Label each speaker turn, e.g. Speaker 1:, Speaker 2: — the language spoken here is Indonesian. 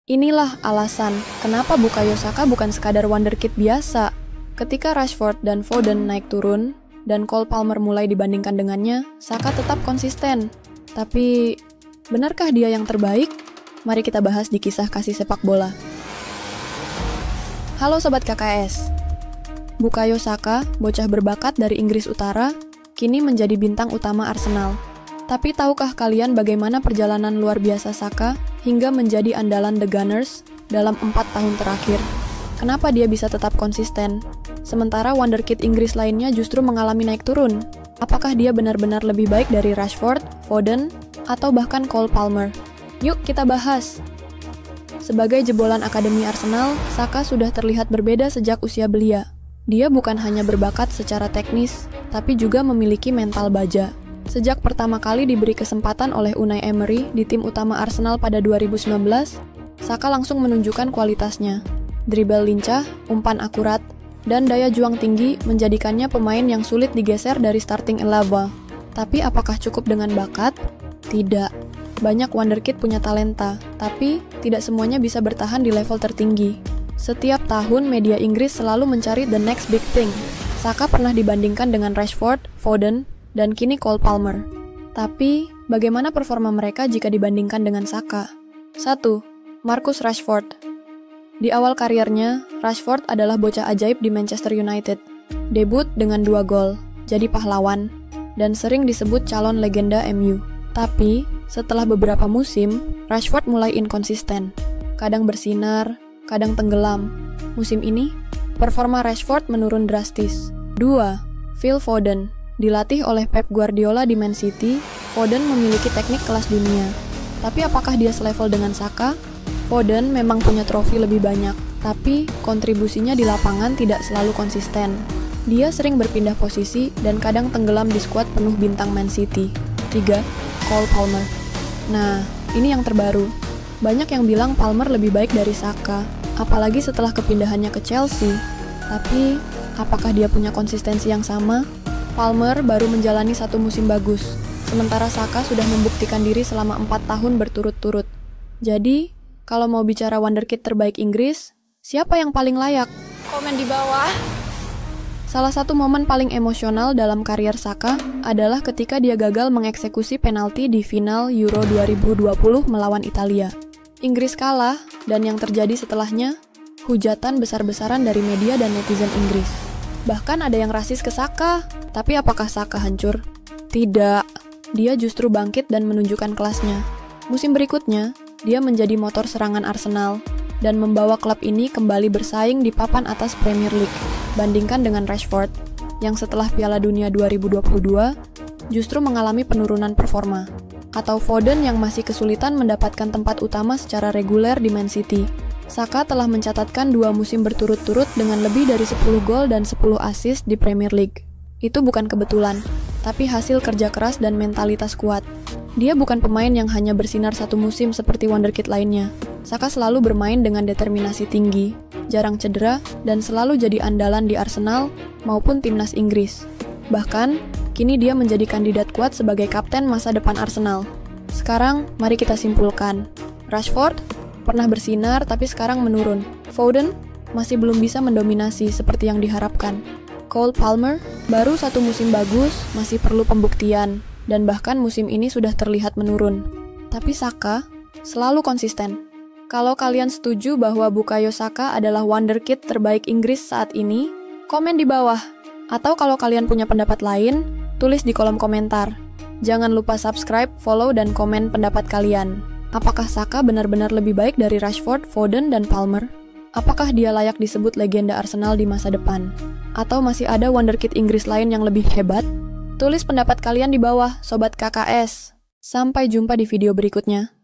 Speaker 1: Inilah alasan kenapa Bukayo Saka bukan sekadar wonderkid biasa. Ketika Rashford dan Foden naik turun, dan Cole Palmer mulai dibandingkan dengannya, Saka tetap konsisten. Tapi, benarkah dia yang terbaik? Mari kita bahas di kisah kasih sepak bola. Halo Sobat KKS. Bukayo Saka, bocah berbakat dari Inggris Utara, kini menjadi bintang utama Arsenal. Tapi tahukah kalian bagaimana perjalanan luar biasa Saka hingga menjadi andalan The Gunners dalam 4 tahun terakhir? Kenapa dia bisa tetap konsisten? Sementara wonderkid Inggris lainnya justru mengalami naik turun. Apakah dia benar-benar lebih baik dari Rashford, Foden, atau bahkan Cole Palmer? Yuk kita bahas! Sebagai jebolan akademi Arsenal, Saka sudah terlihat berbeda sejak usia belia. Dia bukan hanya berbakat secara teknis, tapi juga memiliki mental baja. Sejak pertama kali diberi kesempatan oleh Unai Emery di tim utama Arsenal pada 2019, Saka langsung menunjukkan kualitasnya. Dribble lincah, umpan akurat, dan daya juang tinggi menjadikannya pemain yang sulit digeser dari starting 11. Tapi apakah cukup dengan bakat? Tidak. Banyak wonderkid punya talenta, tapi tidak semuanya bisa bertahan di level tertinggi. Setiap tahun media Inggris selalu mencari the next big thing. Saka pernah dibandingkan dengan Rashford, Foden, dan kini Cole Palmer. Tapi, bagaimana performa mereka jika dibandingkan dengan Saka? 1. Marcus Rashford. Di awal karirnya, Rashford adalah bocah ajaib di Manchester United. Debut dengan 2 gol, jadi pahlawan, dan sering disebut calon legenda MU. Tapi, setelah beberapa musim, Rashford mulai inkonsisten. Kadang bersinar, kadang tenggelam. Musim ini, performa Rashford menurun drastis. 2. Phil Foden. Dilatih oleh Pep Guardiola di Man City, Foden memiliki teknik kelas dunia. Tapi apakah dia selevel dengan Saka? Foden memang punya trofi lebih banyak, tapi kontribusinya di lapangan tidak selalu konsisten. Dia sering berpindah posisi dan kadang tenggelam di skuad penuh bintang Man City. 3. Cole Palmer. Nah, ini yang terbaru. Banyak yang bilang Palmer lebih baik dari Saka, apalagi setelah kepindahannya ke Chelsea. Tapi, apakah dia punya konsistensi yang sama? Palmer baru menjalani 1 musim bagus, sementara Saka sudah membuktikan diri selama 4 tahun berturut-turut. Jadi, kalau mau bicara wonderkid terbaik Inggris, siapa yang paling layak? Komen di bawah. Salah satu momen paling emosional dalam karier Saka adalah ketika dia gagal mengeksekusi penalti di final Euro 2020 melawan Italia. Inggris kalah, dan yang terjadi setelahnya, hujatan besar-besaran dari media dan netizen Inggris. Bahkan ada yang rasis ke Saka, tapi apakah Saka hancur? Tidak, dia justru bangkit dan menunjukkan kelasnya. Musim berikutnya, dia menjadi motor serangan Arsenal, dan membawa klub ini kembali bersaing di papan atas Premier League. Bandingkan dengan Rashford, yang setelah Piala Dunia 2022, justru mengalami penurunan performa. Atau Foden yang masih kesulitan mendapatkan tempat utama secara reguler di Man City. Saka telah mencatatkan 2 musim berturut-turut dengan lebih dari 10 gol dan 10 assist di Premier League. Itu bukan kebetulan, tapi hasil kerja keras dan mentalitas kuat. Dia bukan pemain yang hanya bersinar 1 musim seperti wonderkid lainnya. Saka selalu bermain dengan determinasi tinggi, jarang cedera, dan selalu jadi andalan di Arsenal maupun timnas Inggris. Bahkan, kini dia menjadi kandidat kuat sebagai kapten masa depan Arsenal. Sekarang, mari kita simpulkan. Rashford pernah bersinar tapi sekarang menurun. Foden masih belum bisa mendominasi seperti yang diharapkan. Cole Palmer baru 1 musim bagus, masih perlu pembuktian, dan bahkan musim ini sudah terlihat menurun. Tapi Saka selalu konsisten. Kalau kalian setuju bahwa Bukayo Saka adalah wonderkid terbaik Inggris saat ini, komen di bawah. Atau kalau kalian punya pendapat lain, tulis di kolom komentar. Jangan lupa subscribe, follow, dan komen pendapat kalian. Apakah Saka benar-benar lebih baik dari Rashford, Foden, dan Palmer? Apakah dia layak disebut legenda Arsenal di masa depan? Atau masih ada wonderkid Inggris lain yang lebih hebat? Tulis pendapat kalian di bawah, Sobat KKS. Sampai jumpa di video berikutnya.